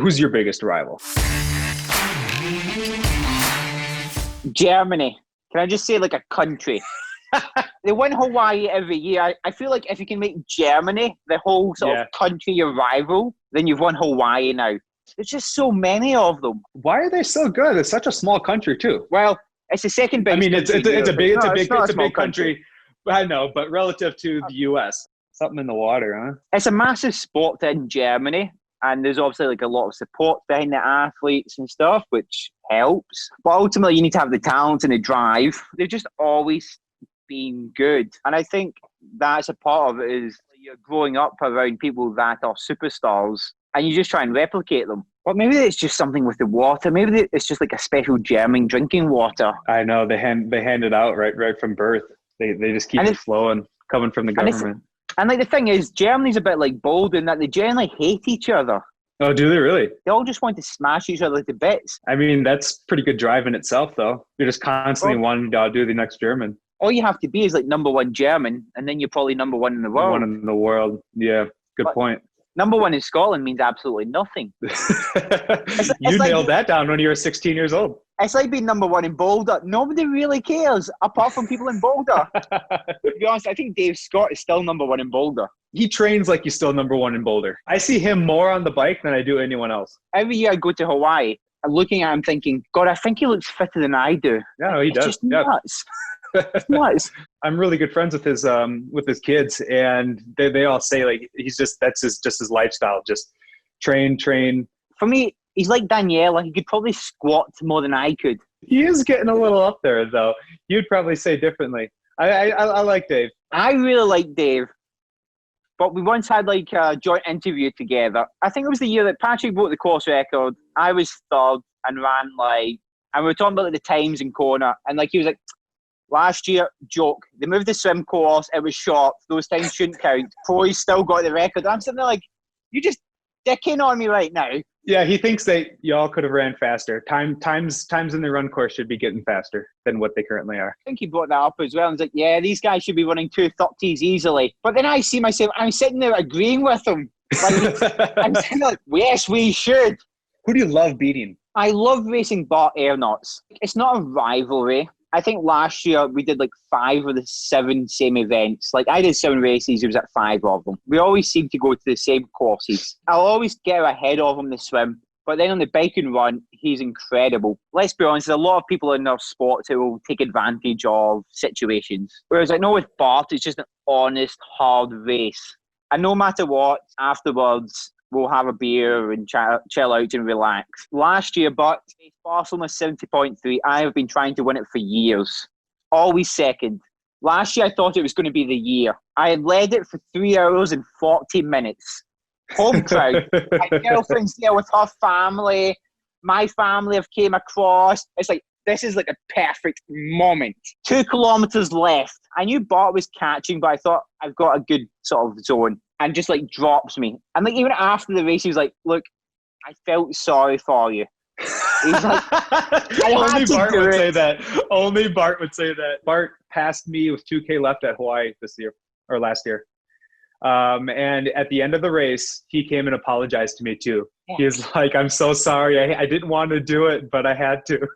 Who's your biggest rival? Germany. Can I just say like a country? They win Hawaii every year. I feel like if you can make Germany the whole sort of country your rival, then you've won Hawaii now. There's just so many of them. Why are they so good? It's such a small country too. Well, it's the second biggest. I mean, it's a big country. I know, but relative to the US, something in the water, huh? It's a massive sport in Germany, and there's obviously like a lot of support behind the athletes and stuff, which helps. But ultimately, you need to have the talent and the drive. They've just always been good, and I think that's a part of it. Is you're growing up around people that are superstars, and you just try and replicate them. But maybe it's just something with the water. Maybe it's just like a special German drinking water. I know they hand it out right from birth. They just keep it flowing, coming from the government. And like the thing is, Germany's a bit like Boulder in that they generally hate each other. Oh, do they really? They all just want to smash each other to bits. I mean, that's pretty good drive in itself, though. You're just constantly wanting to do the next German. All you have to be is like number one German, and then you're probably number one in the world. One in the world. Yeah, good point. Number one in Scotland means absolutely nothing. You nailed that down when you were 16 years old. It's like being number one in Boulder. Nobody really cares, apart from people in Boulder. To be honest, I think Dave Scott is still number one in Boulder. He trains like he's still number one in Boulder. I see him more on the bike than I do anyone else. Every year I go to Hawaii, I'm looking at him thinking, God, I think he looks fitter than I do. Yeah, no, he does. Just nuts. Nuts. I'm really good friends with his kids, and they all say like that's his lifestyle. Just train. For me, he's like Daniela. He could probably squat more than I could. He is getting a little up there, though. You'd probably say differently. I like Dave. I really like Dave. But we once had like a joint interview together. I think it was the year that Patrick broke the course record. I was third and ran and we were talking about like, the times in Kona, and like he was like, last year, joke, they moved the swim course, it was short, those times shouldn't count. Troy's still got the record. I'm sitting there like, you just dicking on me right now. Yeah, he thinks that y'all could have ran faster. Times in the run course should be getting faster than what they currently are. I think he brought that up as well. And was like, yeah, these guys should be running 2:30s easily. But then I see myself, I'm sitting there agreeing with him. Like, I'm sitting there like, yes, we should. Who do you love beating? I love racing Bart Aernouts. It's not a rivalry. I think last year we did like 5 of the 7 same events. Like I did 7 races, he was at 5 of them. We always seem to go to the same courses. I'll always get ahead of him in the swim. But then on the bike and run, he's incredible. Let's be honest, there's a lot of people in our sport who will take advantage of situations. Whereas I know with Bart, it's just an honest, hard race. And no matter what, afterwards, we'll have a beer and chill out and relax. Last year, but Barcelona 70.3, I have been trying to win it for years. Always second. Last year, I thought it was going to be the year. I had led it for 3 hours and 40 minutes. Home crowd. My girlfriend's there with her family. My family have came across. It's like, this is like a perfect moment. 2 kilometers left. I knew Bart was catching, but I thought I've got a good sort of zone. And just like drops me. And like even after the race, he was like, look, I felt sorry for you. He's like, Only Bart would say that. Only Bart would say that. Bart passed me with 2K left at Hawaii last year. And at the end of the race, he came and apologized to me too. Yeah. He was like, I'm so sorry. I didn't want to do it, but I had to.